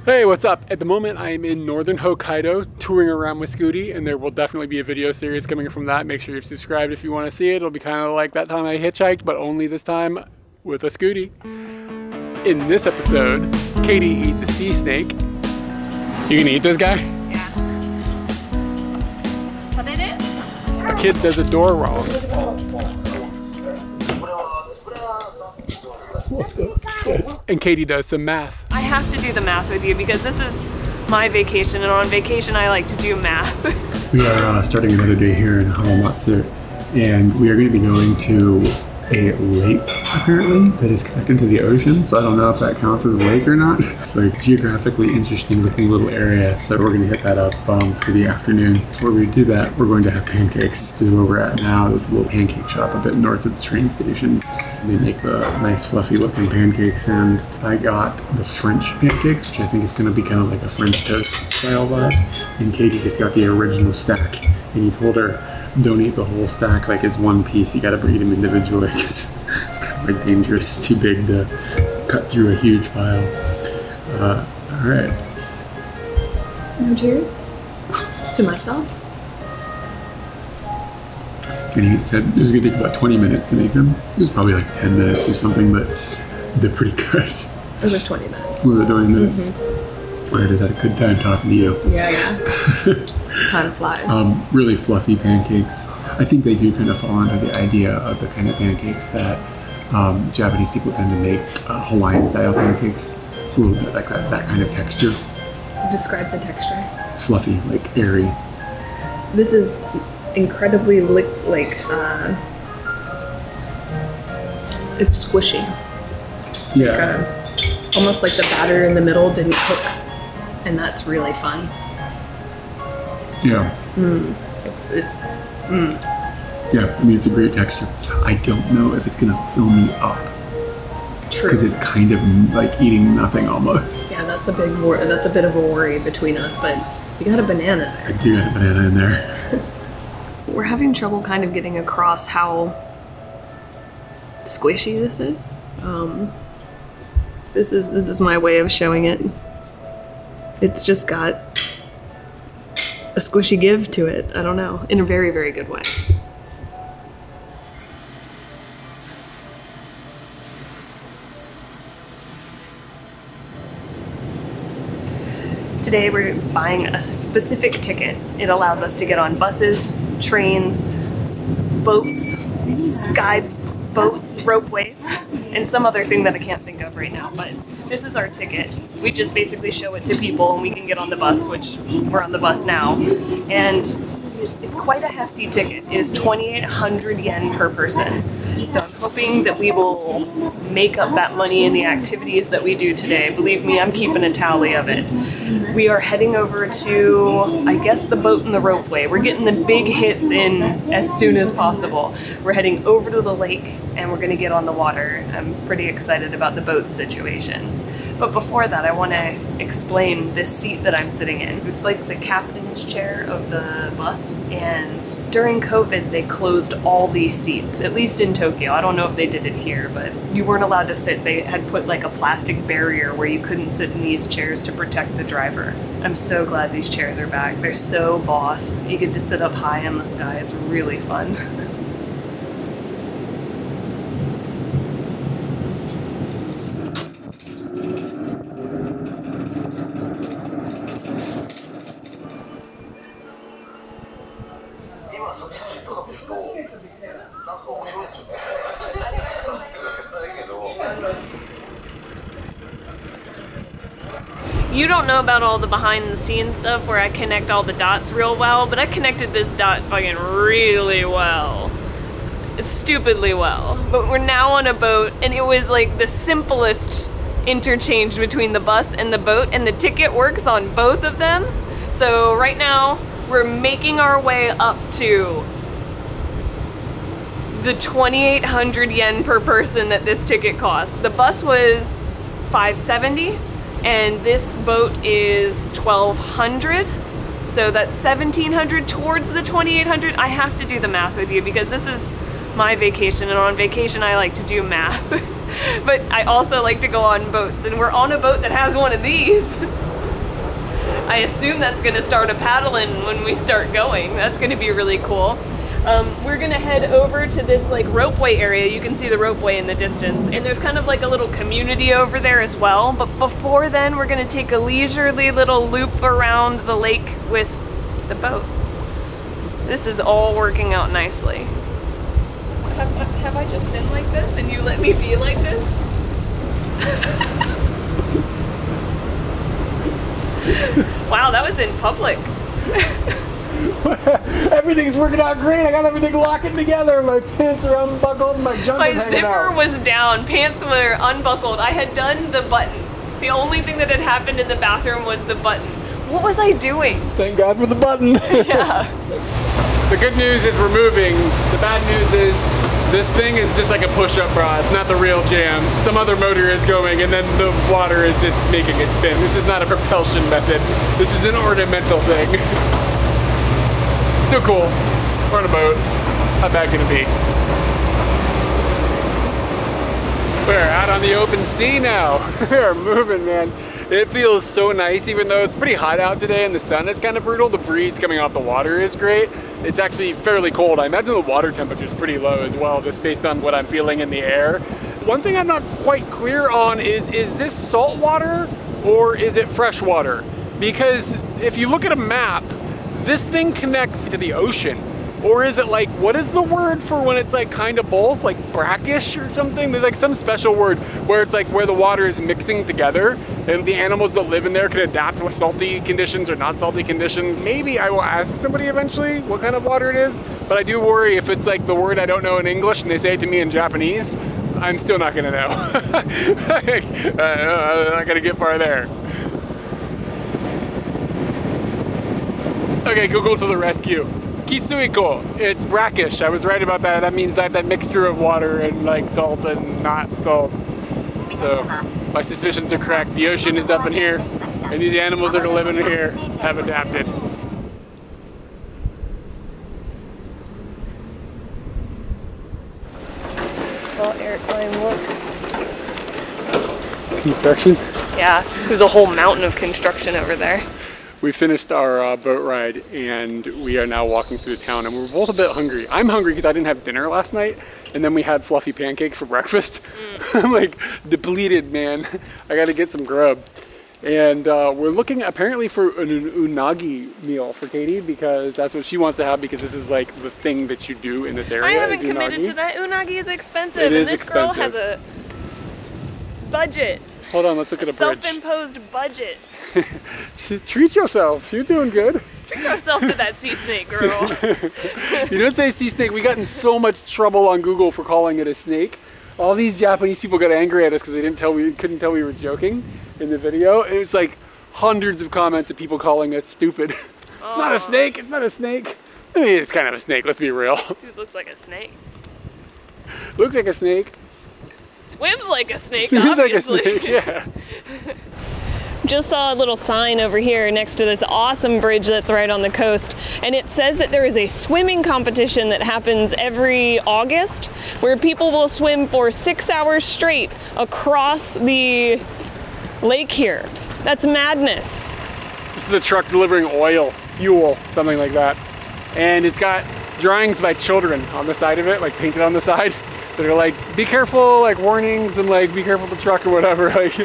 Hey, what's up? At the moment, I am in northern Hokkaido touring around with Scooty, and there will definitely be a video series coming from that. Make sure you're subscribed if you want to see it. It'll be kind of like that time I hitchhiked, but only this time with a Scooty. In this episode, Katie eats a sea snake. You gonna eat this guy? Yeah. A kid does a door wrong. And Katie does some math. I have to do the math with you because this is my vacation, and on vacation I like to do math. We are starting another day here in Hamamatsu, and we are going to be going to a lake, apparently, that is connected to the ocean. So I don't know if that counts as a lake or not. It's like a geographically interesting looking little area. So we're going to hit that up for the afternoon. Before we do that, we're going to have pancakes. This is where we're at now. This little pancake shop a bit north of the train station. They make the nice fluffy looking pancakes, and I got the French pancakes, which I think is going to be kind of like a French toast style vibe. And Katie just got the original stack, and he told her, don't eat the whole stack like it's one piece. You gotta eat them individually because it's kind of like dangerous, too big to cut through a huge pile. All right. No cheers? To myself? And he said it was gonna take about 20 minutes to make them. It was probably like 10 minutes or something, but they're pretty good. It was 20 minutes. Was it 20 minutes? All right, I just had a good time talking to you. Yeah. Time flies. Really fluffy pancakes. I think they do kind of fall into the idea of the kind of pancakes that Japanese people tend to make, Hawaiian style pancakes. It's a little bit like that kind of texture. Describe the texture. Fluffy, like airy. This is incredibly it's squishy. Yeah. Like, almost like the batter in the middle didn't cook, and that's really fun. Yeah. Yeah, I mean, it's a great texture. I don't know if it's gonna fill me up. True. Because it's kind of like eating nothing almost. Yeah, that's a bit of a worry between us, but you got a banana there. I do got a banana in there. We're having trouble kind of getting across how squishy this is. This is my way of showing it. It's just got a squishy give to it. I don't know, in a very, very good way. Today we're buying a specific ticket. It allows us to get on buses, trains, boats, sky boats, ropeways, and some other thing that I can't think of right now, but this is our ticket. We just basically show it to people and we can get on the bus, which we're on the bus now, and it's quite a hefty ticket. It is 2,800 yen per person. So I'm hoping that we will make up that money in the activities that we do today. Believe me, I'm keeping a tally of it. We are heading over to, I guess, the boat and the ropeway. We're getting the big hits in as soon as possible. We're heading over to the lake and we're gonna get on the water. I'm pretty excited about the boat situation. But before that, I want to explain this seat that I'm sitting in. It's like the captain's chair of the bus, and during COVID, they closed all these seats, at least in Tokyo. I don't know if they did it here, but you weren't allowed to sit. They had put like a plastic barrier where you couldn't sit in these chairs to protect the driver. I'm so glad these chairs are back. They're so boss. You get to sit up high in the sky. It's really fun. You don't know about all the behind the scenes stuff where I connect all the dots real well, but I connected this dot fucking really well. Stupidly well. But we're now on a boat, and it was like the simplest interchange between the bus and the boat, and the ticket works on both of them. So right now, we're making our way up to the 2,800 yen per person that this ticket costs. The bus was 570. And this boat is 1,200, so that's 1,700 towards the 2,800. I have to do the math with you because this is my vacation, and on vacation I like to do math. But I also like to go on boats, and we're on a boat that has one of these. I assume that's gonna start a paddling when we start going. That's gonna be really cool. We're gonna head over to this like ropeway area. You can see the ropeway in the distance. And there's kind of like a little community over there as well. But before then, we're gonna take a leisurely little loop around the lake with the boat. This is all working out nicely. Have I just been like this and you let me be like this? Wow, that was in public. Everything's working out great. I got everything locking together. My pants are unbuckled. My junk is hanging out. My zipper was down. Pants were unbuckled. I had done the button. The only thing that had happened in the bathroom was the button. What was I doing? Thank God for the button. Yeah. The good news is we're moving. The bad news is this thing is just like a push-up bra. It's not the real jams. Some other motor is going and then the water is just making it spin. This is not a propulsion method. This is an ornamental thing. Still cool. We're on a boat. How bad can it be? We're out on the open sea now. We're moving, man. It feels so nice, even though it's pretty hot out today and the sun is kind of brutal. The breeze coming off the water is great. It's actually fairly cold. I imagine the water temperature is pretty low as well, just based on what I'm feeling in the air. One thing I'm not quite clear on is this salt water or is it fresh water? Because if you look at a map, this thing connects to the ocean. Or is it like, what is the word for when it's like kind of both? Like brackish or something? There's like some special word where it's like where the water is mixing together and the animals that live in there can adapt with salty conditions or not salty conditions. Maybe I will ask somebody eventually what kind of water it is, but I do worry if it's like the word I don't know in English and they say it to me in Japanese, I'm still not gonna know. I'm not gonna get far there. Okay, Google to the rescue. Kisuiko, it's brackish. I was right about that. That means that mixture of water and like salt and not salt. So my suspicions are correct. The ocean is up in here and these animals that are living here have adapted. Well, Eric, look. Construction? Yeah, there's a whole mountain of construction over there. We finished our boat ride and we are now walking through the town and we're both a bit hungry. I'm hungry because I didn't have dinner last night and then we had fluffy pancakes for breakfast. I'm like depleted, man. I gotta get some grub. And we're looking apparently for an unagi meal for Katie because that's what she wants to have because this is like the thing that you do in this area. I haven't committed to that. Unagi is expensive and this girl has a budget. Hold on, let's look at a bridge. Self-imposed budget. Treat yourself. You're doing good. Treat yourself to that sea snake, girl. You don't say sea snake. We got in so much trouble on Google for calling it a snake. All these Japanese people got angry at us because they couldn't tell we were joking in the video. It was like hundreds of comments of people calling us stupid. It's not a snake. It's not a snake. I mean, it's kind of a snake. Let's be real. Dude, looks like a snake. Looks like a snake. Swims like a snake, Swims obviously. like a snake, yeah. Just saw a little sign over here next to this awesome bridge that's right on the coast, and it says that there is a swimming competition that happens every August where people will swim for 6 hours straight across the lake here. That's madness. This is a truck delivering oil, fuel, something like that. And it's got drawings by children on the side of it, like painted on the side. That are like, be careful, like warnings and like, be careful of the truck or whatever. Like,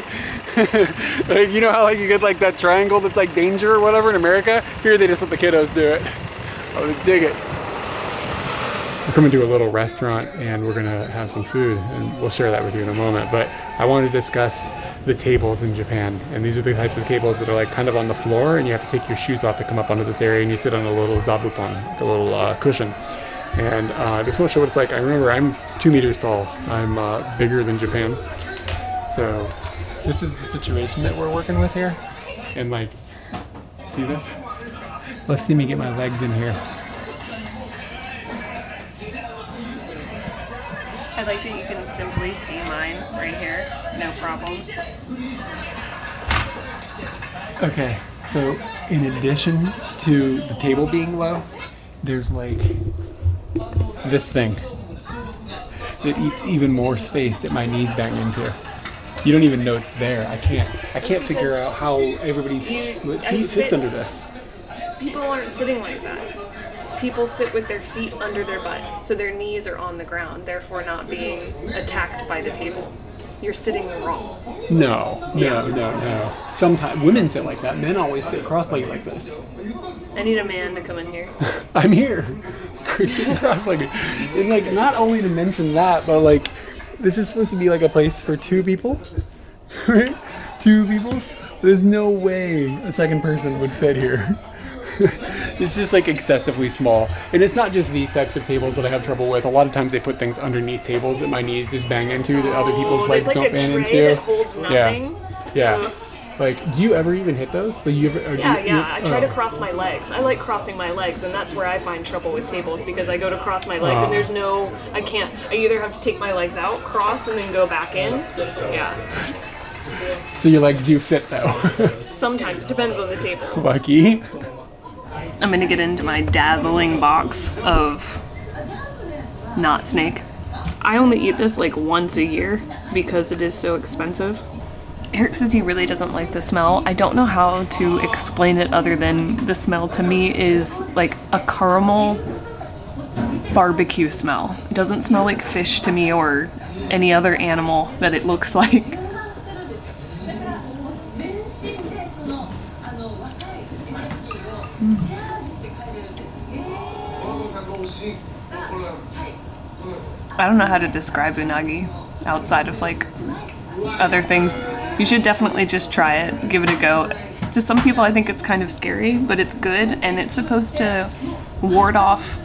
like, you know how like you get like that triangle that's like danger or whatever in America? Here they just let the kiddos do it. I would dig it. We're coming to a little restaurant and we're gonna have some food and we'll share that with you in a moment. But I want to discuss the tables in Japan. And these are the types of tables that are like kind of on the floor and you have to take your shoes off to come up onto this area and you sit on a little zabuton, like a little cushion. And I just want to show what it's like. I remember I'm 2 meters tall. I'm bigger than Japan. So this is the situation that we're working with here. And like, see this? Let's see me get my legs in here. I like that you can simply see mine right here. No problems. Okay, so in addition to the table being low, there's like this thing that eats even more space that my knees bang into. You don't even know it's there. I can't figure out how everybody's feet sits under this. People aren't sitting like that. People sit with their feet under their butt, so their knees are on the ground, therefore not being attacked by the table. You're sitting wrong. No. Sometimes women sit like that. Men always sit cross-legged like this. I need a man to come in here. I'm here. Sitting cross-legged. And like, not only to mention that, but like, this is supposed to be like a place for two people, right? Two peoples. There's no way a second person would fit here. It's just like excessively small. And it's not just these types of tables that I have trouble with. A lot of times they put things underneath tables that my knees just bang into that other people's legs don't bang into. That holds nothing. Yeah. Like, do you ever even hit those? Like, I try to cross my legs. I like crossing my legs, and that's where I find trouble with tables, because I go to cross my leg and there's no, I can't. I either have to take my legs out, cross, and then go back in. Yeah. So your legs do fit though? Sometimes. It depends on the table. Lucky. I'm gonna get into my dazzling box of knot snake. I only eat this like once a year because it is so expensive. Eric says he really doesn't like the smell. I don't know how to explain it other than the smell to me is like a caramel barbecue smell. It doesn't smell like fish to me or any other animal that it looks like. I don't know how to describe unagi outside of like other things. You should definitely just try it, give it a go. To some people I think it's kind of scary, but it's good and it's supposed to ward off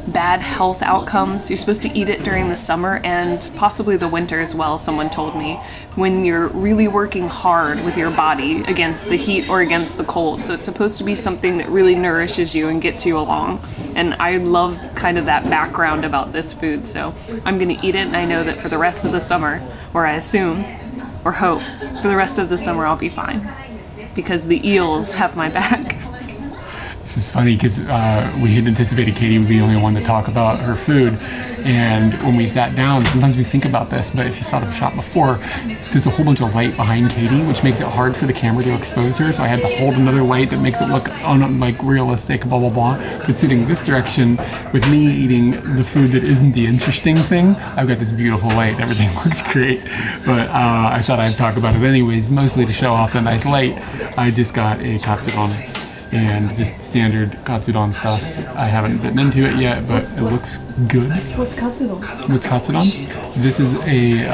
bad health outcomes. You're supposed to eat it during the summer and possibly the winter as well, someone told me, when you're really working hard with your body against the heat or against the cold. So it's supposed to be something that really nourishes you and gets you along. And I love kind of that background about this food. So I'm gonna eat it, and I know that for the rest of the summer, or I assume, or hope, for the rest of the summer I'll be fine. Because the eels have my back. This is funny because we had anticipated Katie would be the only one to talk about her food, and when we sat down, sometimes we think about this, but if you saw the shot before, there's a whole bunch of light behind Katie, which makes it hard for the camera to expose her, so I had to hold another light that makes it look like realistic, blah blah blah. But sitting this direction, with me eating the food that isn't the interesting thing, I've got this beautiful light, everything looks great, but I thought I'd talk about it anyways, mostly to show off the nice light. I just got a katsudon. And just standard katsudon stuffs. I haven't bitten into it yet, but it looks good. What's katsudon? What's katsudon? This is a,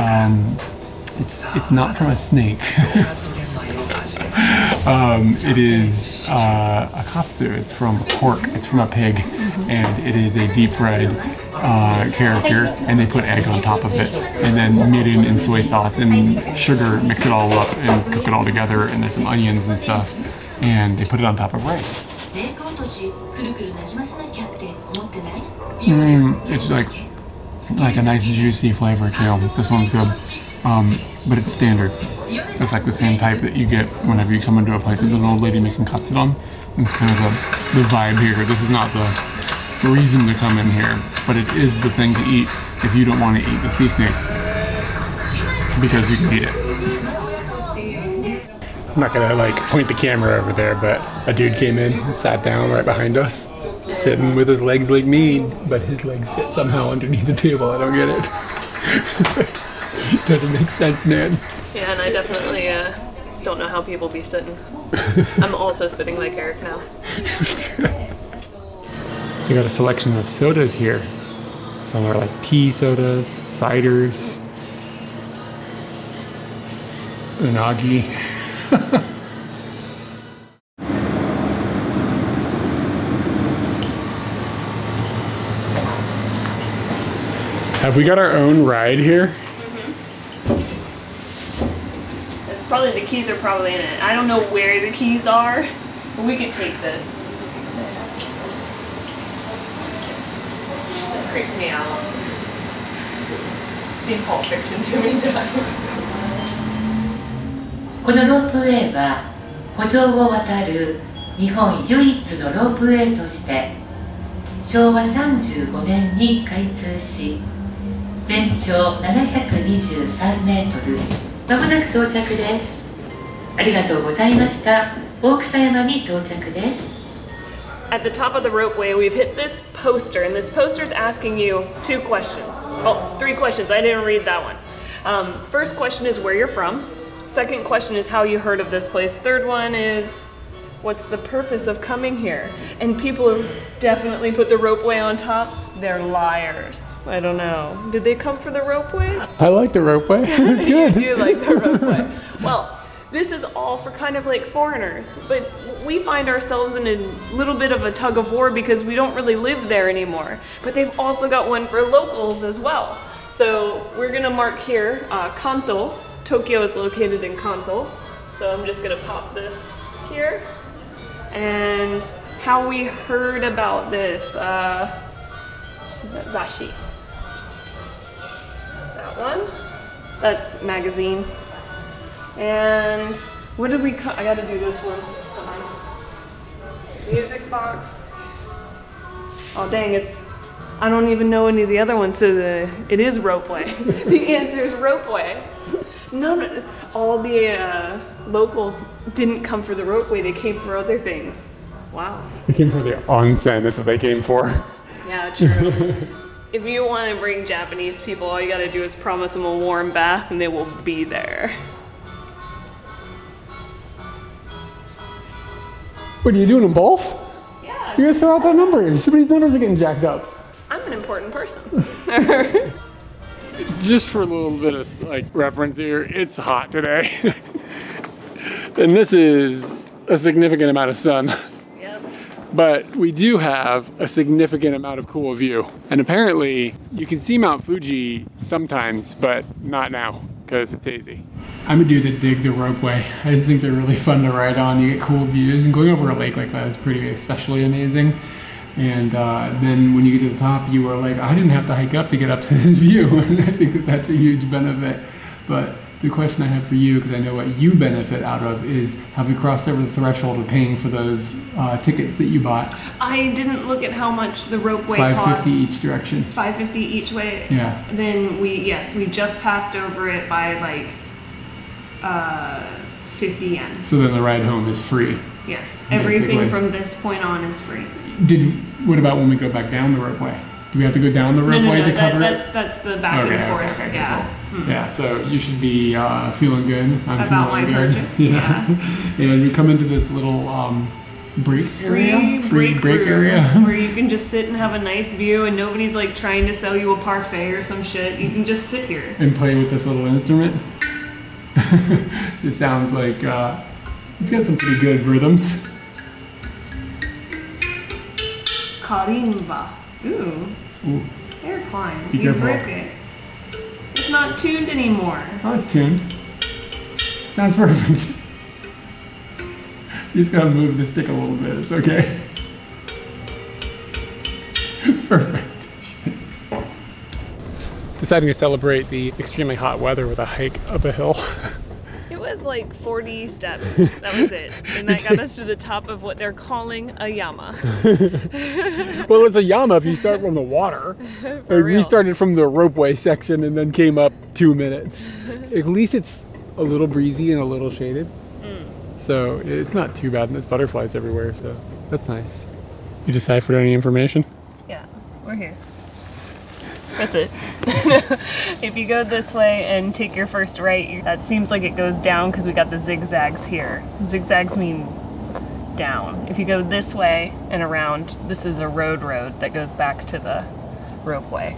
it's not from a snake. It is a katsu. It's from pork. It's from a pig, and it is a deep fried character, and they put egg on top of it, and then mirin and soy sauce and sugar, mix it all up and cook it all together, and there's some onions and stuff. And they put it on top of rice. It's like a nice juicy flavor too. This one's good, but it's standard. It's like the same type that you get whenever you come into a place. There's an old lady making katsudon. It's kind of the vibe here. This is not the reason to come in here, but it is the thing to eat if you don't want to eat the sea snake, because you can eat it. I'm not gonna like point the camera over there, but a dude came in and sat down right behind us, sitting with his legs like me, but his legs fit somehow underneath the table. I don't get it. Doesn't make sense, man. Yeah, and I definitely don't know how people be sitting. I'm also sitting like Eric now. They got a selection of sodas here. Some are like tea sodas, ciders, unagi. Have we got our own ride here? It's probably, the keys are probably in it. I don't know where the keys are, but we could take this. This creeps me out. I've seen Pulp Fiction too many times. このロープウェイは湖上を渡る日本唯一のロープウェイとして昭和35年に開通し全長723メートルまもなく到着です。ありがとうございました。大草山に到着です。 At the top of the ropeway, we've hit this poster, and this poster is asking you 2 questions. Oh, 3 questions. I didn't read that one. First question is where you're from. Second question is how you heard of this place. Third one is what's the purpose of coming here? And people have definitely put the ropeway on top. They're liars. I don't know. Did they come for the ropeway? I like the ropeway. It's good. You do like the ropeway. Well, this is all for kind of like foreigners, but we find ourselves in a little bit of a tug of war because we don't really live there anymore. But they've also got one for locals as well. So we're gonna mark here, Kanto. Tokyo is located in Kanto. So I'm just gonna pop this here. And how we heard about this, Zashi. That one, that's magazine. And what did we I gotta do this one. Music box. Oh dang, I don't even know any of the other ones, so it is ropeway. The answer is ropeway. No, all the locals didn't come for the ropeway, they came for other things. Wow. They came for the onsen, that's what they came for. Yeah, true. If you want to bring Japanese people, all you gotta do is promise them a warm bath and they will be there. What, are you doing them both? Yeah. You're gonna throw out that number. Somebody's numbers are getting jacked up. I'm an important person. Just for a little bit of like reference here, it's hot today. And this is a significant amount of sun. Yep. But we do have a significant amount of cool view. And apparently you can see Mount Fuji sometimes, but not now because it's hazy. I'm a dude that digs a ropeway. I just think they're really fun to ride on. You get cool views, and going over a lake like that is pretty especially amazing. And then when you get to the top, you are like, I didn't have to hike up to get up to this view. And I think that that's a huge benefit. But the question I have for you, because I know what you benefit out of, is have you crossed over the threshold of paying for those tickets that you bought? I didn't look at how much the ropeway cost. $5.50 each direction. $5.50 each way. Yeah. Then we just passed over it by like 50 yen. So then the ride home is free. Yes, everything basically. from this point on is free. What about when we go back down the ropeway? Do we have to go down the ropeway to cover it? That's the back and forth. Okay, yeah. Cool. Yeah, so you should be feeling good. I'm about feeling my good. purchase. Yeah. And we come into this little break area, free break area, where you can just sit and have a nice view, and nobody's like trying to sell you a parfait or some shit. You can just sit here and play with this little instrument. It sounds like it's got some pretty good rhythms. Karimba. Ooh. Ooh. Air climb. Be You careful. broke it. It's not tuned anymore. Oh, it's tuned. Sounds perfect. You just gotta move the stick a little bit. It's okay. Perfect. Deciding to celebrate the extremely hot weather with a hike up a hill. It was like 40 steps. That was it. And that got us to the top of what they're calling a yama. Well, it's a yama if you start from the water. We started from the ropeway section and then came up 2 minutes. At least it's a little breezy and a little shaded. So it's not too bad, and there's butterflies everywhere, so that's nice. You deciphered any information? Yeah, we're here. That's it. If you go this way and take your first right, that seems like it goes down because we got the zigzags here. Zigzags mean down. If you go this way and around, this is a road that goes back to the ropeway.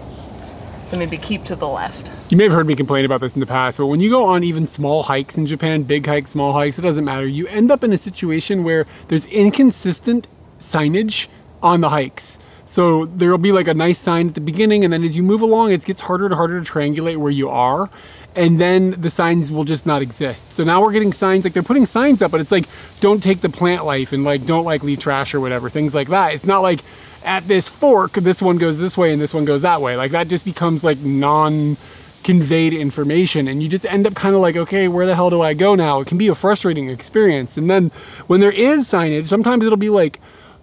So maybe keep to the left. You may have heard me complain about this in the past, but when you go on even small hikes in Japan, big hikes, small hikes, it doesn't matter. You end up in a situation where there's inconsistent signage on the hikes. So there'll be like a nice sign at the beginning, and then as you move along, it gets harder and harder to triangulate where you are. And then the signs will just not exist. So now we're getting signs, like they're putting signs up, but it's like, don't take the plant life, and like, don't like leave trash or whatever, things like that. It's not like at this fork, this one goes this way and this one goes that way. Like that just becomes like non-conveyed information, and you just end up kind of like, okay, where the hell do I go now? It can be a frustrating experience. And then when there is signage, sometimes it'll be like,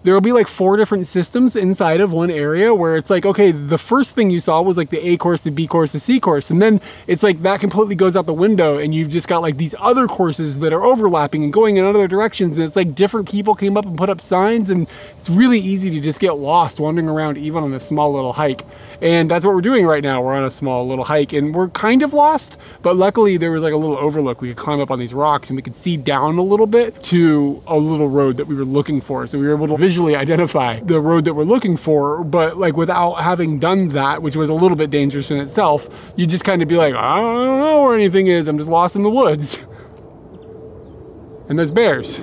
there'll be like 4 different systems inside of one area where it's like, okay, the first thing you saw was like the A course, the B course, the C course. And then it's like that completely goes out the window and you've just got like these other courses that are overlapping and going in other directions. And it's like different people came up and put up signs, and it's really easy to just get lost wandering around even on a small little hike. And that's what we're doing right now. We're on a small little hike and we're kind of lost, but luckily there was like a little overlook. We could climb up on these rocks and we could see down a little bit to a little road that we were looking for. So we were able to visually identify the road that we're looking for, but like without having done that, which was a little bit dangerous in itself, you just kind of be like, I don't know where anything is. I'm just lost in the woods. And there's bears.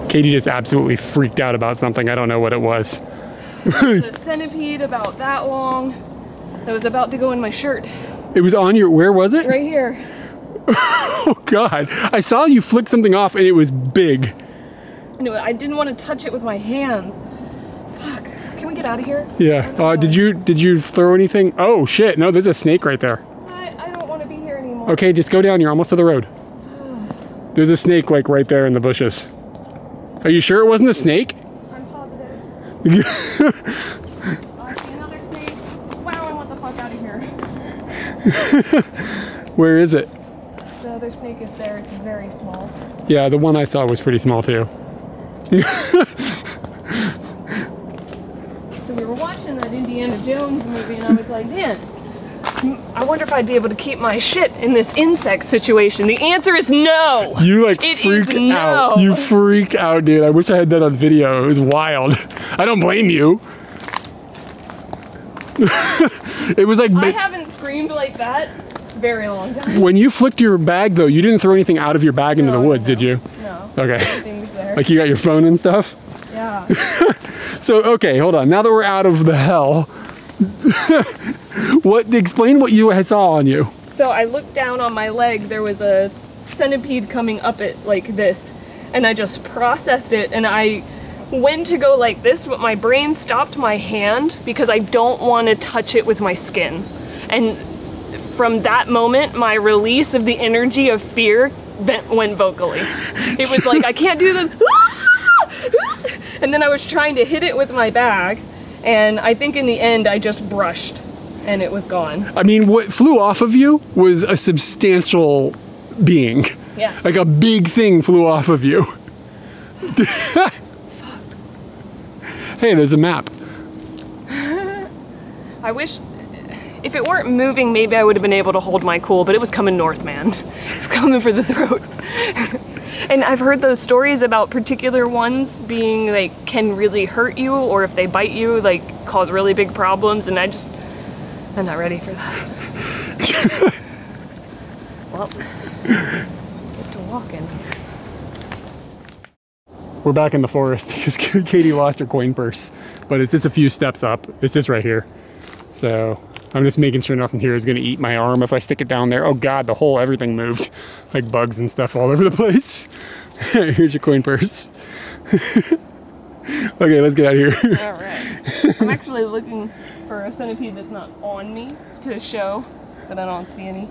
Katie just absolutely freaked out about something. I don't know what it was. There's a centipede about that long that was about to go in my shirt. It was on your, where was it? Right here. Oh God. I saw you flick something off and it was big. No, I didn't want to touch it with my hands. Fuck. Can we get out of here? Yeah. Did you throw anything? Oh shit. No, there's a snake right there. I don't want to be here anymore. Okay, just go down. You're almost to the road. There's a snake like right there in the bushes. Are you sure it wasn't a snake? I'm positive. I see another snake. Wow, I want the fuck out of here. Where is it? The other snake is there. It's very small. Yeah, the one I saw was pretty small too. So we were watching that Indiana Jones movie and I was like, man, I wonder if I'd be able to keep my shit in this insect situation. The answer is no. You like freaked out. You freaked out, dude. I wish I had that on video. It was wild. I don't blame you. It was like... I haven't screamed like that very long time. When you flicked your bag though, you didn't throw anything out of your bag into the woods, did you? No. Okay. Everything's there. Like you got your phone and stuff? Yeah. So, okay, hold on. Now that we're out of the hell, explain what you saw on you. So I looked down on my leg, there was a centipede coming up it like this, and I just processed it, and I went to go like this, but my brain stopped my hand because I don't want to touch it with my skin. And from that moment, my release of the energy of fear went vocally. It was like, I can't do this. And then I was trying to hit it with my bag, and I think in the end I just brushed and it was gone. I mean, what flew off of you was a substantial being. Yeah. Like a big thing flew off of you. Hey, there's a map. I wish, if it weren't moving, maybe I would have been able to hold my cool, but it was coming north, man. It's coming for the throat. And I've heard those stories about particular ones being like, can really hurt you, or if they bite you, like cause really big problems, and I'm not ready for that. Well, get to walking. We're back in the forest because Katie lost her coin purse, but it's just a few steps up. It's just right here. So I'm just making sure nothing here is going to eat my arm if I stick it down there. Oh God, the whole everything moved. Like bugs and stuff all over the place. Here's your coin purse. Okay, let's get out of here. All right. I'm actually looking for a centipede that's not on me to show that I don't see any.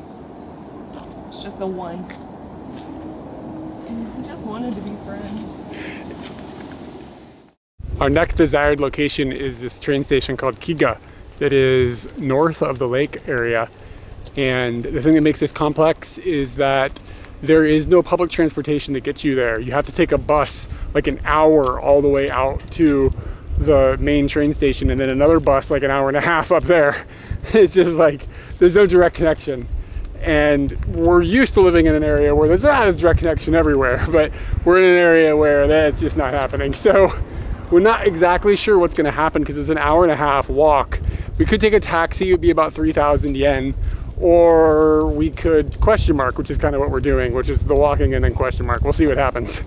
It's just the one. I just wanted to be friends. Our next desired location is this train station called Kyde that is north of the lake area. And the thing that makes this complex is that there is no public transportation that gets you there. You have to take a bus like an hour all the way out to the main train station, and then another bus like an hour and a half up there. It's just like, there's no direct connection. And we're used to living in an area where there's a direct connection everywhere, but we're in an area where that's just not happening. So we're not exactly sure what's gonna happen because it's an hour and a half walk. We could take a taxi, it would be about 3,000 yen, or we could question mark, which is kind of what we're doing, which is the walking and then question mark. We'll see what happens.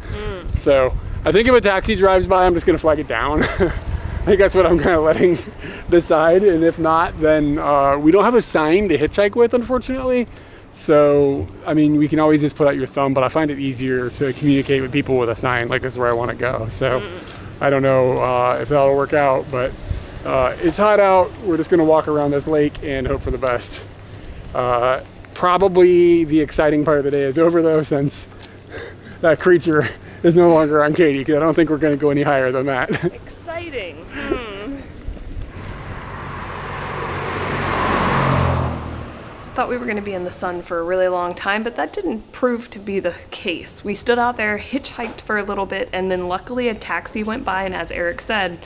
So I think if a taxi drives by, I'm just gonna flag it down. I think that's what I'm kind of letting decide. And if not, then we don't have a sign to hitchhike with, unfortunately. So, I mean, we can always just put out your thumb, but I find it easier to communicate with people with a sign, like this is where I want to go. So I don't know if that'll work out, but it's hot out. We're just gonna walk around this lake and hope for the best. Probably the exciting part of the day is over though, since that creature is no longer on Kyde, because I don't think we're going to go any higher than that. Exciting. Thought we were going to be in the sun for a really long time, but that didn't prove to be the case. We stood out there, hitchhiked for a little bit, and then luckily a taxi went by, and as Eric said,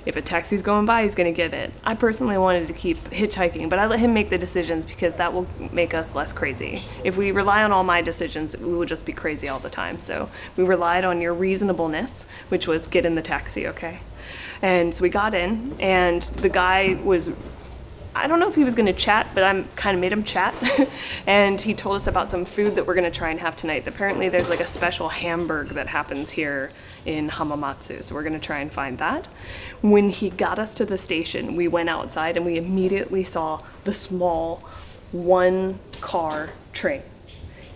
if a taxi's going by, he's going to get it. I personally wanted to keep hitchhiking, but I let him make the decisions because that will make us less crazy. If we rely on all my decisions, we will just be crazy all the time. So we relied on your reasonableness, which was get in the taxi, okay? And so we got in, and the guy was, I don't know if he was gonna chat, but I kind of made him chat. And he told us about some food that we're gonna try and have tonight. Apparently there's like a special hamburger that happens here in Hamamatsu, so we're gonna try and find that. When he got us to the station, we went outside and we immediately saw the small 1-car train.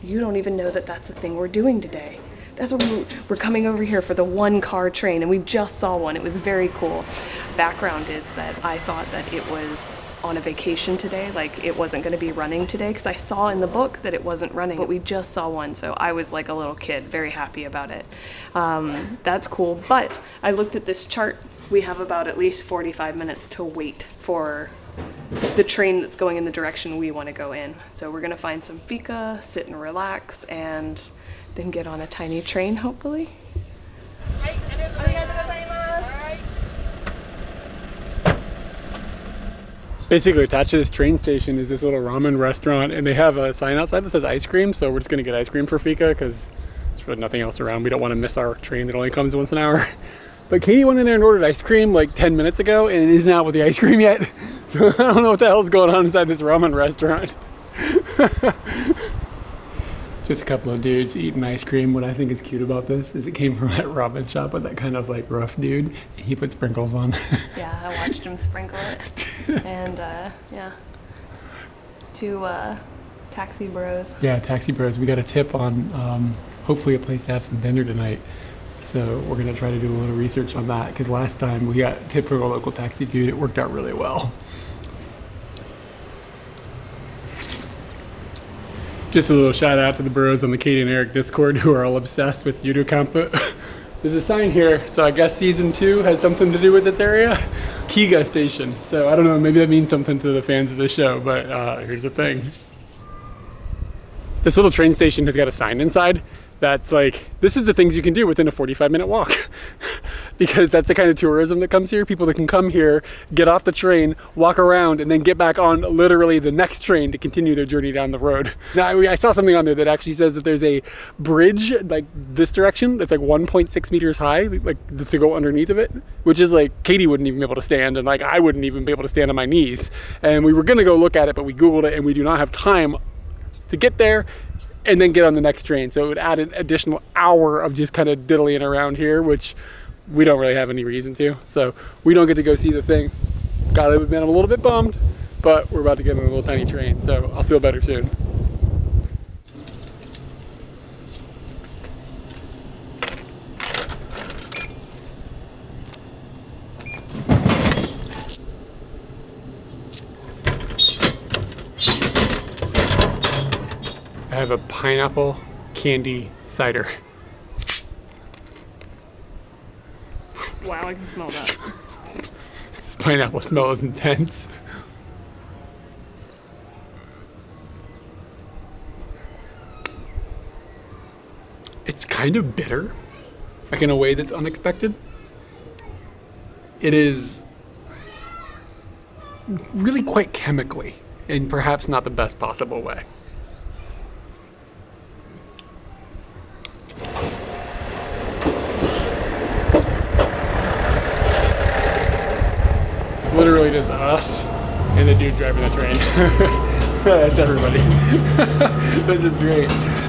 You don't even know that that's a thing we're doing today. That's what we're coming over here for, the 1-car train, and we just saw one. It was very cool. Background is that I thought that it was on a vacation today, like it wasn't going to be running today, because I saw in the book that it wasn't running, but we just saw one, so I was like a little kid, very happy about it. That's cool, but I looked at this chart. We have about at least 45 minutes to wait for the train that's going in the direction we want to go in. So we're going to find some fika, sit and relax, and then get on a tiny train, hopefully. Basically attached to this train station is this little ramen restaurant, and they have a sign outside that says ice cream, so we're just going to get ice cream for fika because there's really nothing else around. We don't want to miss our train that only comes once an hour. But Katie went in there and ordered ice cream like 10 minutes ago and isn't out with the ice cream yet. So I don't know what the hell's going on inside this ramen restaurant. Just a couple of dudes eating ice cream. What I think is cute about this is it came from that ramen shop with that kind of like rough dude. He put sprinkles on. Yeah, I watched him sprinkle it. And yeah, 2 taxi bros. Yeah, taxi bros. We got a tip on hopefully a place to have some dinner tonight. So we're gonna try to do a little research on that, because last time we got a tip from a local taxi dude. It worked out really well. Just a little shout out to the bros on the Katie and Eric Discord who are all obsessed with Yudokampu. There's a sign here, so I guess season 2 has something to do with this area. Kyde station. So I don't know, maybe that means something to the fans of the show, but here's the thing. This little train station has got a sign inside that's like, this is the things you can do within a 45-minute walk. Because that's the kind of tourism that comes here. People that can come here, get off the train, walk around, and then get back on literally the next train to continue their journey down the road. Now, I saw something on there that actually says that there's a bridge like this direction that's like 1.6 meters high, like to go underneath of it, which is like Katie wouldn't even be able to stand, and like I wouldn't even be able to stand on my knees. And we were gonna go look at it, but we Googled it and we do not have time to get there and then get on the next train. So it would add an additional hour of just kind of diddling around here, which we don't really have any reason to. So we don't get to go see the thing. Gotta admit, I'm a little bit bummed, but we're about to get on a little tiny train, so I'll feel better soon. I have a pineapple candy cider. Wow, I can smell that. This pineapple smell is intense. It's kind of bitter, like in a way that's unexpected. It is really quite chemically, in perhaps not the best possible way. Literally just us and the dude driving the train. That's everybody. This is great.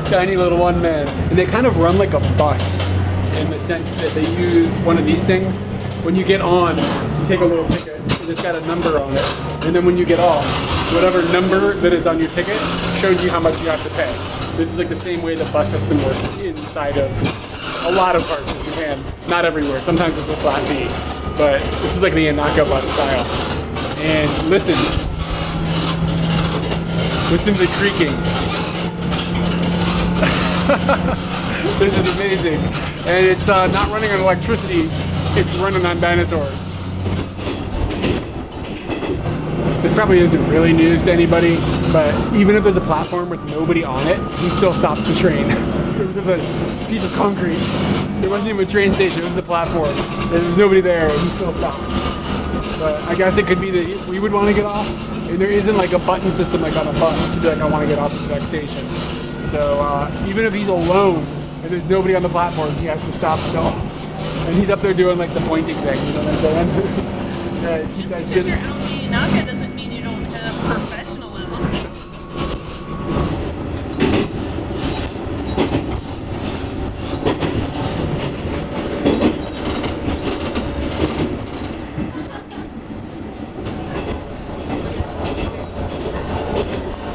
Tiny little one man. And they kind of run like a bus in the sense that they use one of these things. When you get on, you take a little ticket and it's got a number on it. And then when you get off, whatever number that is on your ticket shows you how much you have to pay. This is like the same way the bus system works inside of a lot of parts of Japan. Not everywhere. Sometimes it's a flat fee. But this is like the Inaka bus style. And listen to the creaking. This is amazing. And it's not running on electricity, it's running on dinosaurs. This probably isn't really news to anybody, but even if there's a platform with nobody on it, he still stops the train. It was just a piece of concrete. There wasn't even a train station, it was a platform. There was nobody there, and he still stopped. But I guess it could be that we would want to get off. And there isn't like a button system like on a bus to be like, I want to get off at the next station. So even if he's alone and there's nobody on the platform, he has to stop still. And he's up there doing like the pointing thing, you know what I'm saying? Just because you're Aoi Naka doesn't mean you don't have professionalism.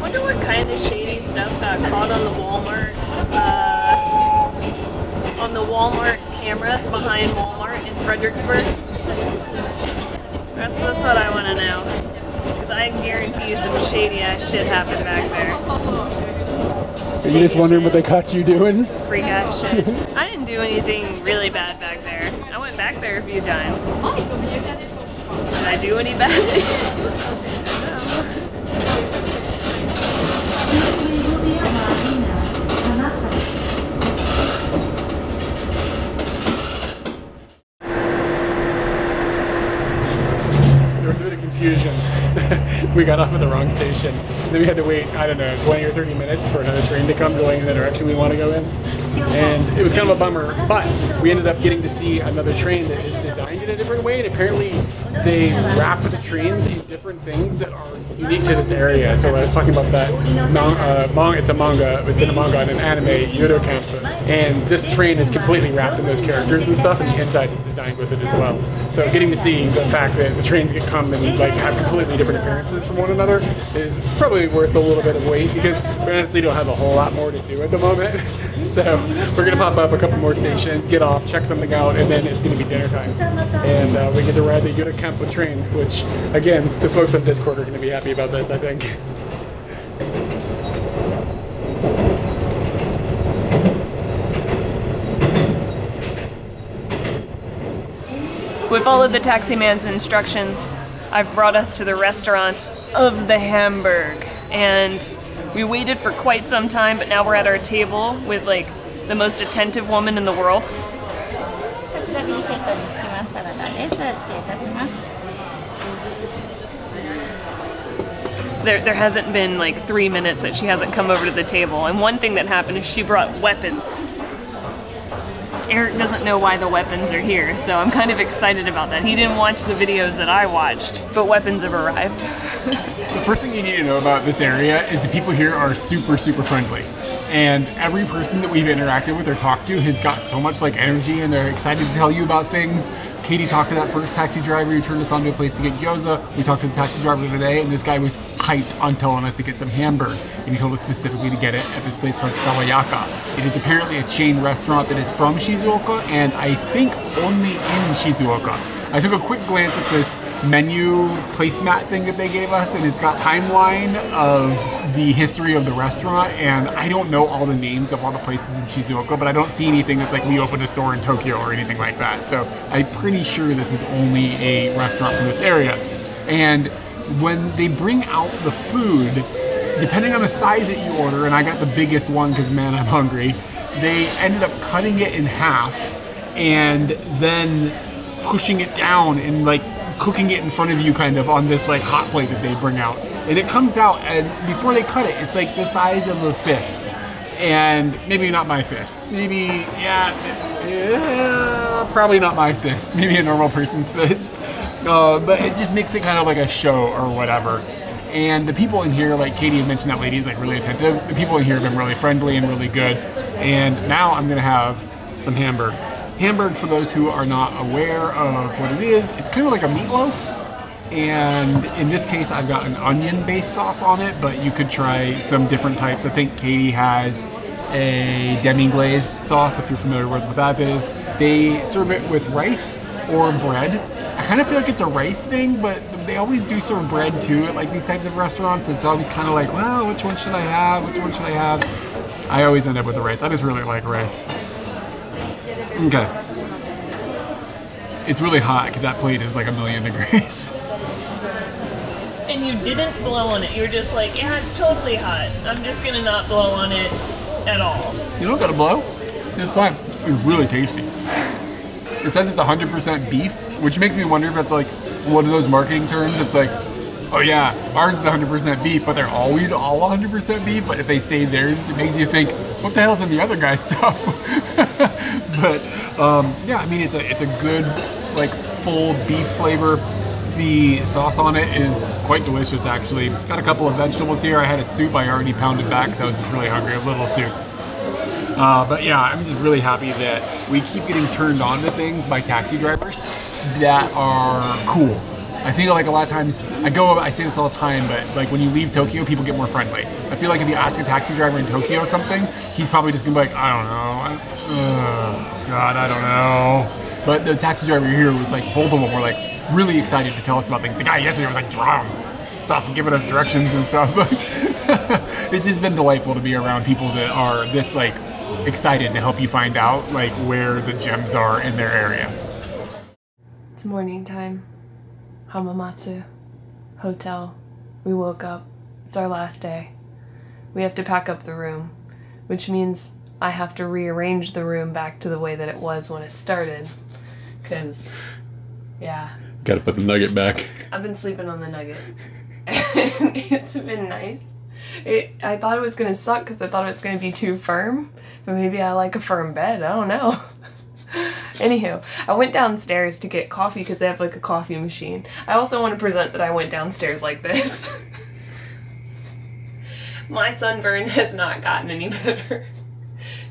Wonder what kind of shady stuff got caught on the Walmart cameras behind Walmart in Fredericksburg. That's what I want to know. Because I guarantee you some shady ass shit happened back there. Are you just wondering what they caught you doing? Freak ass shit. I didn't do anything really bad back there. I went back there a few times. Did I do any bad things? Confusion. We got off at the wrong station. Then we had to wait, I don't know, 20 or 30 minutes for another train to come going in the direction we want to go in. And it was kind of a bummer, but we ended up getting to see another train that is designed in a different way, and apparently they wrap the trains in different things that are unique to this area. So I was talking about that it's in a manga and an anime, Yudo Camp, and this train is completely wrapped in those characters and stuff, and the inside is designed with it as well. So getting to see the fact that the trains get come and like have completely different appearances from one another is probably worth a little bit of wait, because we honestly don't have a whole lot more to do at the moment. So we're gonna pop up a couple more stations, get off, check something out, and then it's gonna be dinner time. And we get to ride the Yudo Camp train, which again, the folks on Discord are gonna be happy about this, I think. We followed the taxi man's instructions. I've brought us to the restaurant of the Hamburg, and we waited for quite some time, but now we're at our table with like the most attentive woman in the world. There hasn't been like 3 minutes that she hasn't come over to the table, and one thing that happened is she brought weapons. Eric doesn't know why the weapons are here, so I'm kind of excited about that. He didn't watch the videos that I watched, but weapons have arrived. The first thing you need to know about this area is the people here are super, super friendly. And every person that we've interacted with or talked to has got so much like energy, and they're excited to tell you about things. Katie talked to that first taxi driver who turned us on to a place to get gyoza. We talked to the taxi driver today, and this guy was hyped on telling us to get some hamburger. And he told us specifically to get it at this place called Sawayaka. It is apparently a chain restaurant that is from Shizuoka, and I think only in Shizuoka. I took a quick glance at this menu placemat thing that they gave us, and it's got timeline of the history of the restaurant, and I don't know all the names of all the places in Shizuoka, but I don't see anything that's like we opened a store in Tokyo or anything like that. So I'm pretty sure this is only a restaurant from this area. And when they bring out the food, depending on the size that you order, and I got the biggest one because man, I'm hungry, they ended up cutting it in half and then pushing it down and like cooking it in front of you kind of on this like hot plate that they bring out. And it comes out, and before they cut it, it's like the size of a fist. And maybe not my fist. Maybe, yeah, probably not my fist. Maybe a normal person's fist. But it just makes it kind of like a show or whatever. And the people in here, like Katie had mentioned, that lady is like really attentive. The people in here have been really friendly and really good. And now I'm gonna have some hamburger. Hamburg, for those who are not aware of what it is, it's kind of like a meatloaf, and in this case I've got an onion-based sauce on it, but you could try some different types. I think Katie has a demi-glaze sauce, if you're familiar with what that is. They serve it with rice or bread. I kind of feel like it's a rice thing, but they always do serve bread too at like these types of restaurants. It's always kind of like, well, which one should I have? Which one should I have? I always end up with the rice. I just really like rice. Okay. It's really hot because that plate is like 1,000,000 degrees. And you didn't blow on it. You were just like, yeah, it's totally hot. I'm just gonna not blow on it at all. You don't gotta blow. It's fine. It's really tasty. It says it's 100% beef, which makes me wonder if it's like one of those marketing terms. It's like, oh yeah, ours is 100% beef, but they're always all 100% beef. But if they say theirs, it makes you think, what the hell's in the other guy's stuff? But yeah, I mean, it's a good like full beef flavor. The sauce on it is quite delicious, actually. Got a couple of vegetables here. I had a soup I already pounded back, so I was just really hungry. A little soup. But yeah, I'm just really happy that we keep getting turned on to things by taxi drivers that are cool. I feel like a lot of times, I say this all the time, but like when you leave Tokyo, people get more friendly. I feel like if you ask a taxi driver in Tokyo something, he's probably just gonna be like, I don't know. God, I don't know. But the taxi driver here was like, both of them were like, really excited to tell us about things. The guy yesterday was like drum stuff and giving us directions and stuff. It's just been delightful to be around people that are this like excited to help you find out like where the gems are in their area. It's morning time. Hamamatsu. Hotel. We woke up. It's our last day. We have to pack up the room, which means I have to rearrange the room back to the way that it was when it started. Cause, yeah. Gotta put the nugget back. I've been sleeping on the nugget. And it's been nice. I thought it was gonna suck because I thought it was gonna be too firm. But maybe I like a firm bed. I don't know. Anywho, I went downstairs to get coffee because they have like a coffee machine. I also want to present that I went downstairs like this. My sunburn has not gotten any better.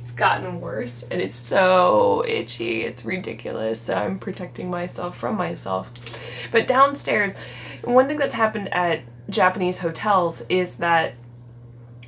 It's gotten worse and it's so itchy. It's ridiculous. So I'm protecting myself from myself. But downstairs, one thing that's happened at Japanese hotels is that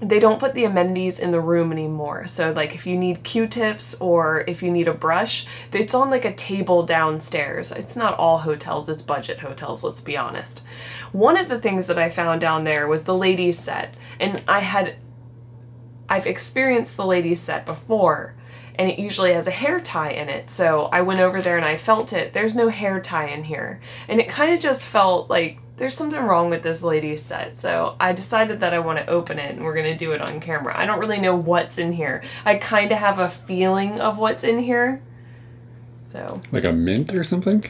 they don't put the amenities in the room anymore. So like if you need Q-tips or if you need a brush, it's on like a table downstairs. It's not all hotels, it's budget hotels, let's be honest. One of the things that I found down there was the ladies set. And I've experienced the ladies set before, and it usually has a hair tie in it. So I went over there and I felt it. There's no hair tie in here. And it kind of just felt like there's something wrong with this ladies set. So I decided that I want to open it and we're going to do it on camera. I don't really know what's in here. I kind of have a feeling of what's in here. So. Like a mint or something?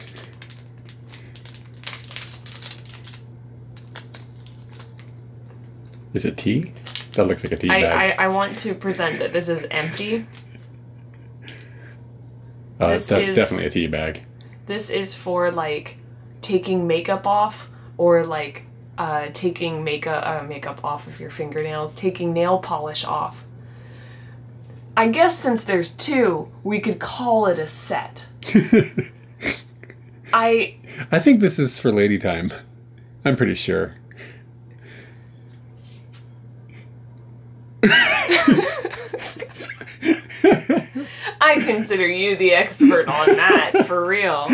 Is it tea? That looks like a tea bag. I want to present that this is empty. It's definitely a tea bag. This is for like taking makeup off, or like taking makeup off of your fingernails, taking nail polish off. I guess since there's two, we could call it a set. I think this is for lady time. I'm pretty sure. I consider you the expert on that, for real.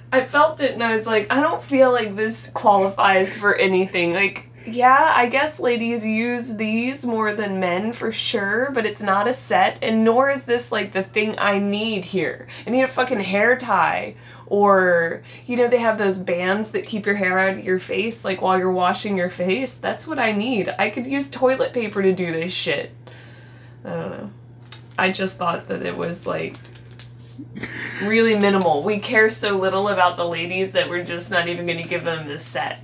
I felt it and I was like, I don't feel like this qualifies for anything. Like, yeah, I guess ladies use these more than men for sure, but it's not a set, and nor is this like the thing I need here. I need a fucking hair tie, or, you know, they have those bands that keep your hair out of your face, like while you're washing your face. That's what I need. I could use toilet paper to do this shit. I don't know. I just thought that it was like really minimal. We care so little about the ladies that we're just not even going to give them this set.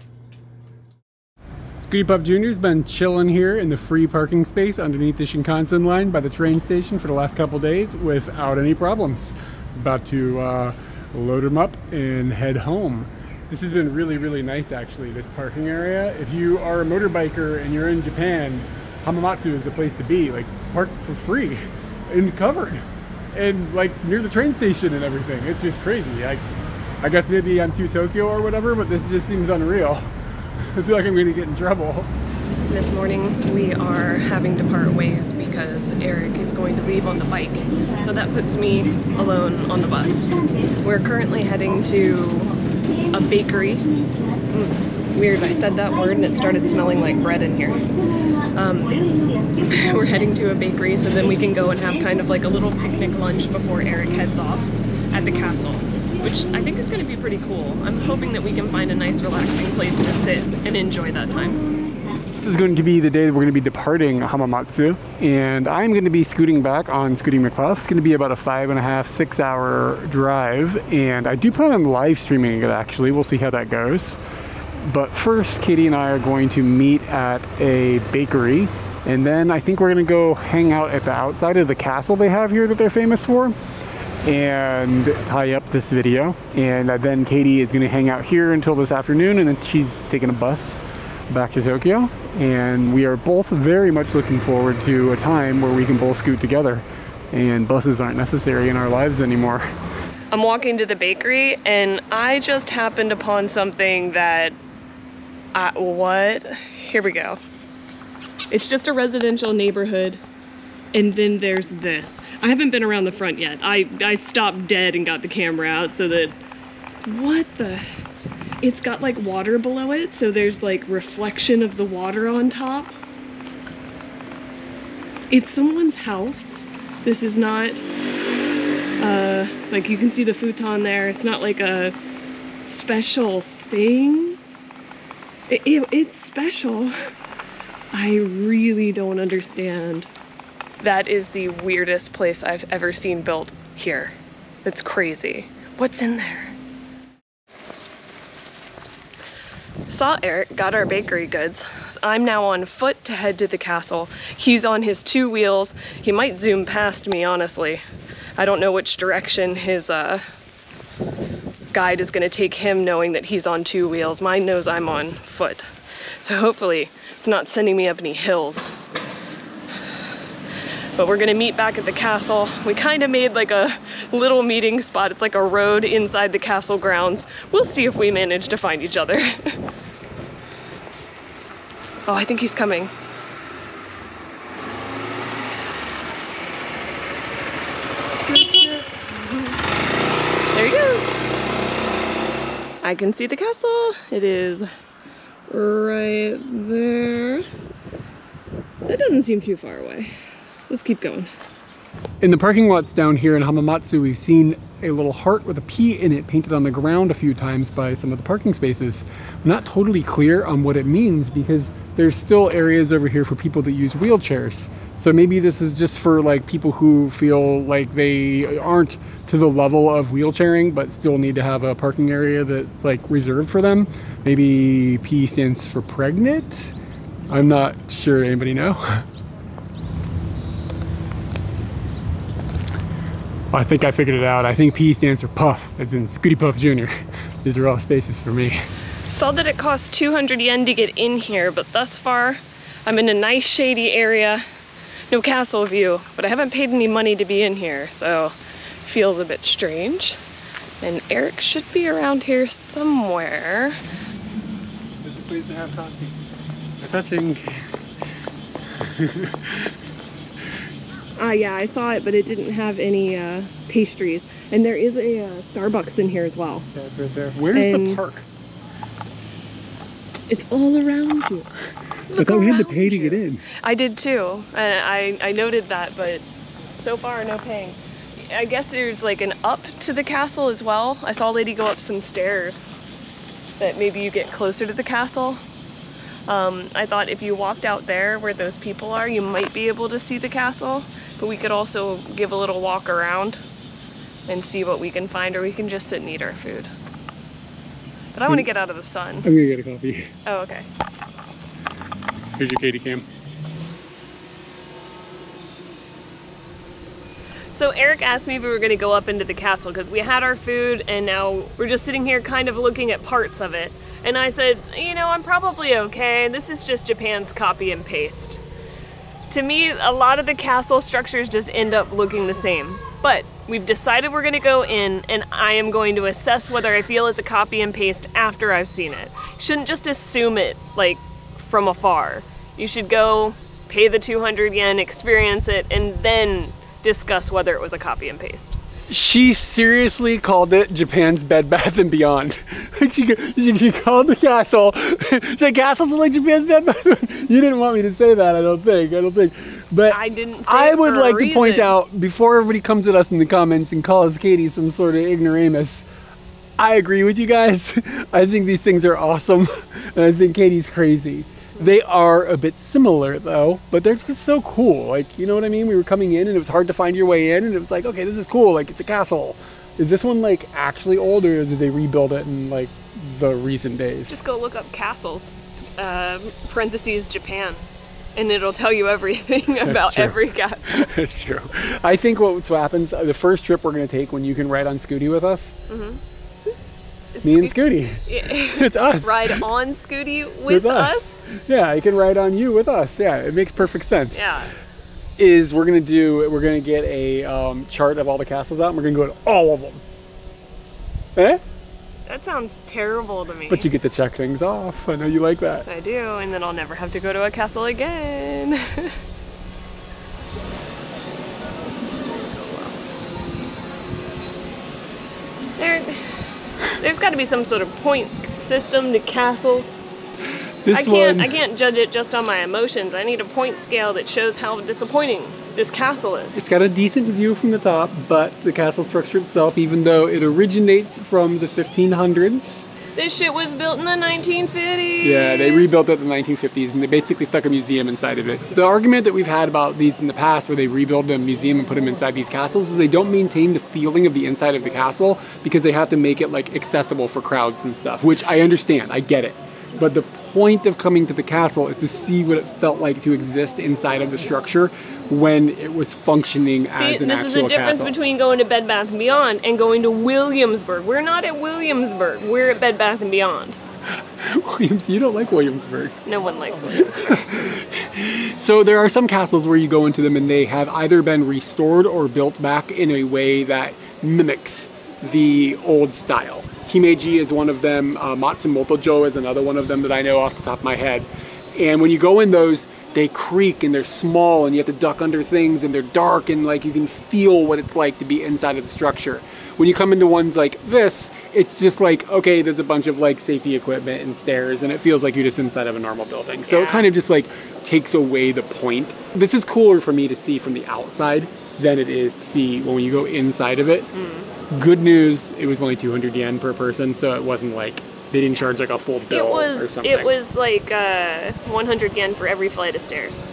Scooty Puff Jr.'s been chilling here in the free parking space underneath the Shinkansen line by the train station for the last couple days without any problems. About to load him up and head home. This has been really, really nice actually, this parking area. If you are a motorbiker and you're in Japan, Hamamatsu is the place to be. Like, park for free and covered. And like near the train station and everything. It's just crazy. I guess maybe I'm too Tokyo or whatever, but this just seems unreal. I feel like I'm going to get in trouble. This morning we are having to part ways because Eric is going to leave on the bike. So that puts me alone on the bus. We're currently heading to a bakery. Weird, I said that word and it started smelling like bread in here. We're heading to a bakery so then we can go and have kind of like a little picnic lunch before Eric heads off at the castle, which I think is going to be pretty cool. I'm hoping that we can find a nice relaxing place to sit and enjoy that time. This is going to be the day that we're going to be departing Hamamatsu, and I'm going to be scooting back on Scooting McPuff. It's going to be about a 5.5 to 6 hour drive, and I do plan on live streaming it actually. We'll see how that goes. But first, Katie and I are going to meet at a bakery, and then I think we're going to go hang out at the outside of the castle they have here that they're famous for and tie up this video. And then Katie is going to hang out here until this afternoon, and then she's taking a bus back to Tokyo. And we are both very much looking forward to a time where we can both scoot together and buses aren't necessary in our lives anymore. I'm walking to the bakery and I just happened upon something that what? Here we go. It's just a residential neighborhood, and then there's this. I haven't been around the front yet. I stopped dead and got the camera out so that, what the? It's got like water below it, so there's like reflection of the water on top. It's someone's house. This is not, like you can see the futon there. It's not like a special thing. It's special. I really don't understand. That is the weirdest place I've ever seen built here. It's crazy. What's in there? Saw Eric, got our bakery goods. I'm now on foot to head to the castle. He's on his 2 wheels. He might zoom past me, honestly. I don't know which direction his guide is gonna take him, knowing that he's on 2 wheels. Mine knows I'm on foot. So hopefully it's not sending me up any hills. But we're gonna meet back at the castle. We kind of made like a little meeting spot. It's like a road inside the castle grounds. We'll see if we manage to find each other. Oh, I think he's coming. There he goes. I can see the castle. It is right there. That doesn't seem too far away. Let's keep going. In the parking lots down here in Hamamatsu, we've seen a little heart with a P in it painted on the ground a few times by some of the parking spaces. I'm not totally clear on what it means because there's still areas over here for people that use wheelchairs. So maybe this is just for like people who feel like they aren't to the level of wheelchairing but still need to have a parking area that's like reserved for them. Maybe P stands for pregnant? I'm not sure. Anybody know? I think I figured it out. I think P stands for Puff, as in Scooty Puff Jr. These are all spaces for me. Saw that it costs 200 yen to get in here, but thus far, I'm in a nice shady area. No castle view, but I haven't paid any money to be in here, so feels a bit strange. And Eric should be around here somewhere. There's a place to have coffee. Touching. Yeah, I saw it, but it didn't have any pastries. And there is a Starbucks in here as well. Yeah, it's right there. Where's the park? It's all around you. I thought we had to pay to get in. I did too. I noted that, but so far no paying. I guess there's like an up to the castle as well. I saw a lady go up some stairs that maybe you get closer to the castle. I thought if you walked out there where those people are, you might be able to see the castle, but we could also give a little walk around and see what we can find, or we can just sit and eat our food. But I want to get out of the sun. I'm gonna get a coffee. Oh, okay. Here's your Katie cam. So Eric asked me if we were gonna go up into the castle because we had our food and now we're just sitting here kind of looking at parts of it. And I said, you know, I'm probably okay. This is just Japan's copy and paste. To me, a lot of the castle structures just end up looking the same. But we've decided we're gonna go in and I am going to assess whether I feel it's a copy and paste after I've seen it. You shouldn't just assume it like from afar. You should go, pay the 200 yen, experience it, and then discuss whether it was a copy and paste. She seriously called it Japan's Bed Bath & Beyond. she called the castle. The castles are like Japan's bed. You didn't want me to say that, I don't think. But I didn't say I would it for a like to point reason. out, before everybody comes at us in the comments and calls Katie some sort of ignoramus, I agree with you guys. I think these things are awesome. And I think Katie's crazy. They are a bit similar though, but they're just so cool. Like, you know what I mean? We were coming in and it was hard to find your way in, and it was like, okay, this is cool. Like, it's a castle. Is this one like actually old, or did they rebuild it in like the recent days? Just go look up castles, parentheses Japan, and it'll tell you everything about true. every castle. That's true. I think what happens, the first trip we're going to take when you can ride on Scooty with us, me and Scooty. It's us. Ride on Scooty with us? Yeah, you can ride on you with us. Yeah, it makes perfect sense. Yeah. We're gonna get a chart of all the castles out, and we're gonna go to all of them. Eh? That sounds terrible to me. But you get to check things off. I know you like that. I do, and then I'll never have to go to a castle again. There's got to be some sort of point system to castles. I can't judge it just on my emotions. I need a point scale that shows how disappointing this castle is. It's got a decent view from the top, but the castle structure itself, even though it originates from the 1500s. This shit was built in the 1950s. Yeah, they rebuilt it in the 1950s, and they basically stuck a museum inside of it. The argument that we've had about these in the past, where they rebuild a museum and put them inside these castles, is they don't maintain the feeling of the inside of the castle because they have to make it like accessible for crowds and stuff, which I understand, I get it. But the point of coming to the castle is to see what it felt like to exist inside of the structure when it was functioning as an actual castle. This is the difference between going to Bed Bath & Beyond and going to Williamsburg. We're not at Williamsburg. We're at Bed Bath & Beyond. You don't like Williamsburg. No one likes Williamsburg. So there are some castles where you go into them and they have either been restored or built back in a way that mimics the old style. Himeji is one of them. Matsumoto-jo is another one of them that I know off the top of my head. And when you go in those, they creak and they're small and you have to duck under things and they're dark and like you can feel what it's like to be inside of the structure. When you come into ones like this, it's just like, okay, there's a bunch of like safety equipment and stairs and it feels like you're just inside of a normal building. So it kind of just like takes away the point. This is cooler for me to see from the outside than it is to see when you go inside of it. Good news, it was only 200 yen per person, so it wasn't like they didn't charge like a full bill or something. It was like 100 yen for every flight of stairs.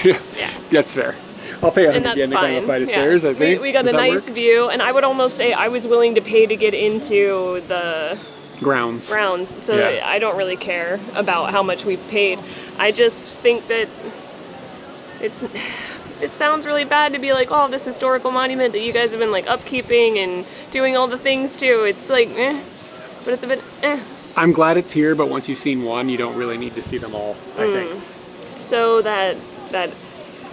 Yeah, that's fair. I'll pay 100 yen to climb a flight of stairs, I think. We got a nice view, and I would almost say I was willing to pay to get into the grounds, so I don't really care about how much we paid. I just think that it sounds really bad to be like, oh, this historical monument that you guys have been like upkeeping and doing all the things to. It's like, but it's a bit, I'm glad it's here, but once you've seen one, you don't really need to see them all, I think. So that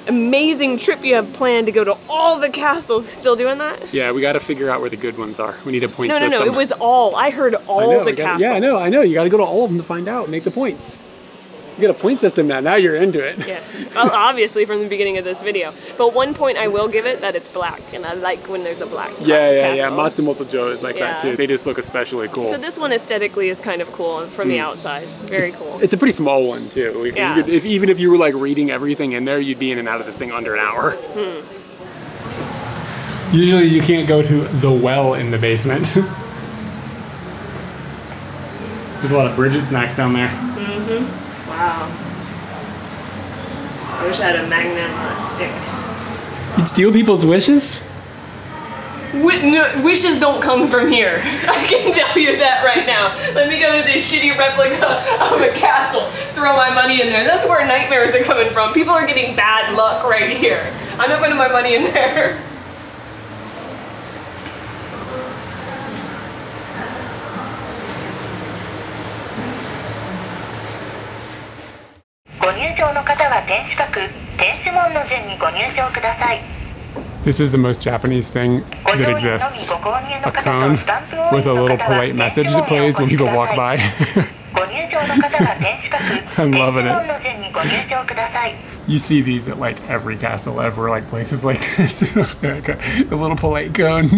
amazing trip you have planned to go to all the castles, still doing that? Yeah, we got to figure out where the good ones are. We need a point system. No, it was all. I heard all the castles. Yeah, I know. You got to go to all of them to find out, make the points. You got a point system now. Now you're into it. Yeah, well, obviously from the beginning of this video. But one point I will give it, that it's black, and I like when there's a black castle. Yeah. Matsumoto-jo is like that too. They just look especially cool. So this one aesthetically is kind of cool from the outside. Very cool. It's a pretty small one too. Yeah. Even if you were like reading everything in there, you'd be in and out of this thing under an hour. Usually you can't go to the well in the basement. There's a lot of Bridget snacks down there. Wow. I wish I had a Magnum stick. You'd steal people's wishes? No, wishes don't come from here. I can tell you that right now. Let me go to this shitty replica of a castle, throw my money in there. That's where nightmares are coming from. People are getting bad luck right here. I'm not putting my money in there. This is the most Japanese thing that exists. A cone with a little polite message that plays when people walk by. I'm loving it. You see these at like every castle ever, like places like this. The little polite cone.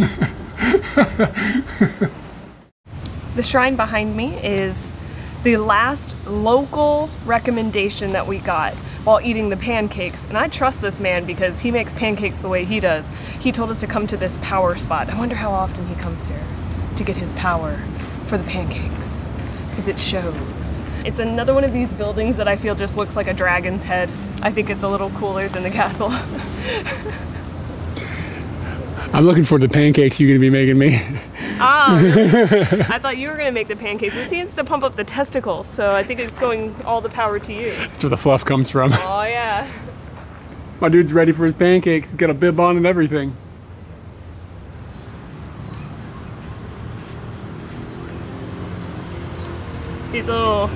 The shrine behind me is the last local recommendation that we got while eating the pancakes. And I trust this man because he makes pancakes the way he does. He told us to come to this power spot. I wonder how often he comes here to get his power for the pancakes, because it shows. It's another one of these buildings that I feel just looks like a dragon's head. I think it's a little cooler than the castle. I'm looking for the pancakes you're gonna be making me. Ah, really? I thought you were gonna make the pancakes. It seems to pump up the testicles, so I think it's going all the power to you. That's where the fluff comes from. Oh yeah. My dude's ready for his pancakes. He's got a bib on and everything. These little,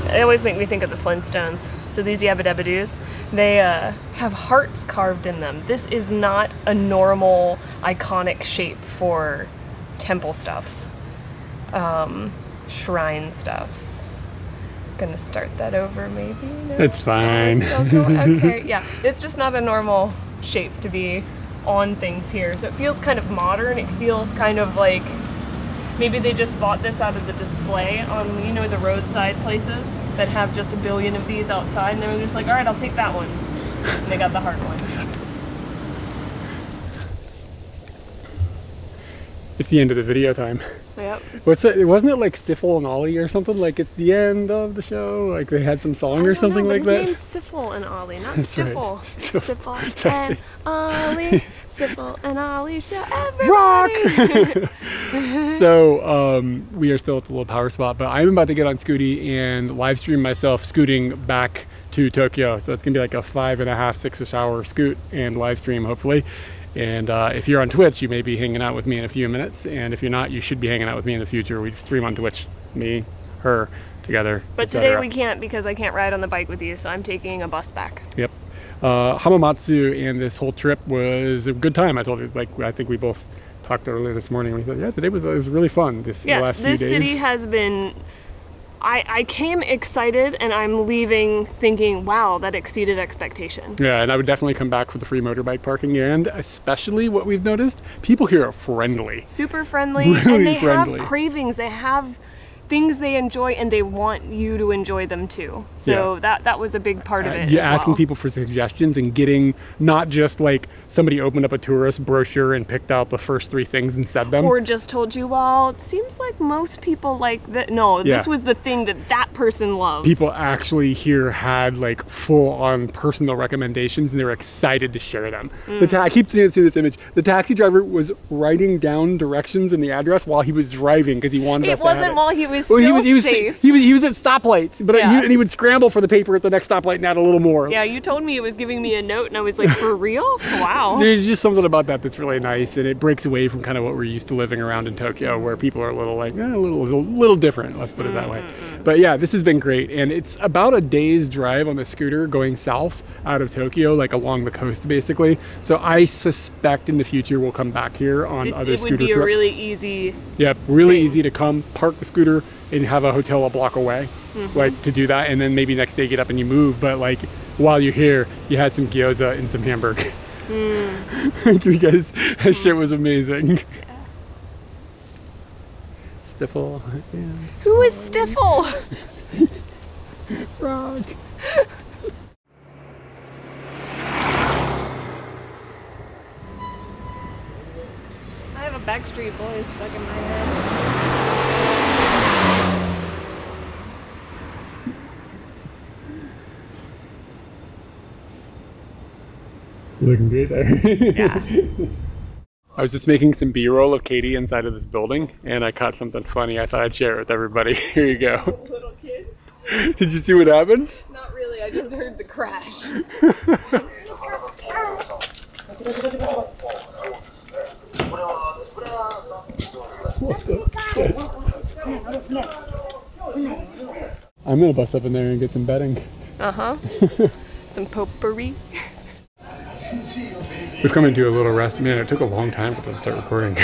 they always make me think of the Flintstones. So these yabba dabba doos, they have hearts carved in them. This is not a normal iconic shape for temple stuffs, shrine stuffs. Gonna start that over maybe? No? It's fine. Okay, yeah. It's just not a normal shape to be on things here. So it feels kind of modern. It feels kind of like maybe they just bought this out of the display on, you know, the roadside places that have just a billion of these outside, and they were just like, all right, I'll take that one. And they got the heart one. It's the end of the video time. Yep. Wasn't it like Stiffle and Ollie or something? Like it's the end of the show? Like they had some song or something like that? His name's Siffle and Ollie, not That's Stiffle. right. Siffle and Ollie, Siffle and Ollie, show everybody. Rock! So we are still at the little power spot, but I'm about to get on Scooty and live stream myself scooting back to Tokyo. So it's gonna be like a 5.5, 6-ish hour scoot and live stream hopefully. And if you're on Twitch, you may be hanging out with me in a few minutes. And if you're not, you should be hanging out with me in the future. We stream on Twitch, me, her, together. But today we can't because I can't ride on the bike with you, so I'm taking a bus back. Yep. Hamamatsu and this whole trip was a good time. I told you, like, I think we both talked earlier this morning when he said, yeah, today was really fun. The last few days. Yes, this city has been... I came excited and I'm leaving thinking, wow, that exceeded expectation. Yeah, and I would definitely come back for the free motorbike parking, and especially what we've noticed, people here are friendly. Super friendly, really and they friendly. have cravings, they have things they enjoy and they want you to enjoy them too. So yeah. that was a big part of it. You're asking people for suggestions and getting not just like somebody opened up a tourist brochure and picked out the first 3 things and said them. Or just told you, well, it seems like most people like that. No, yeah. This was the thing that person loves. People actually here had like full on personal recommendations and they were excited to share them. I keep seeing this image. The taxi driver was writing down directions and the address while he was driving because he wanted us to have it. It wasn't while he was Well, still safe. He was at stoplights, but Yeah. he would scramble for the paper at the next stoplight and add a little more. Yeah, you told me it was giving me a note, and I was like, for real? Wow. There's just something about that that's really nice, and it breaks away from kind of what we're used to living around in Tokyo, where people are a little like, a little different, let's put it that way. But yeah, this has been great, and it's about a day's drive on the scooter going south out of Tokyo, like along the coast, basically. So I suspect in the future we'll come back here on other scooter trips. It would be a really easy Yep, really thing. easy to come, park the scooter, and have a hotel a block away, like to do that, and then maybe next day get up and you move. But like while you're here, you had some gyoza and some hamburger because that shit was amazing. Yeah. Stiffle. Yeah. Who is Stiffle? Frog. I have a Backstreet Boys stuck in my head. Looking great there. Yeah. I was just making some B-roll of Katie inside of this building, and I caught something funny. I thought I'd share it with everybody. Here you go. Little kid? Did you see what happened? Not really, I just heard the crash. I'm gonna bust up in there and get some bedding. Uh-huh. Some potpourri. We've come into a little rest. Man, it took a long time for us to start recording.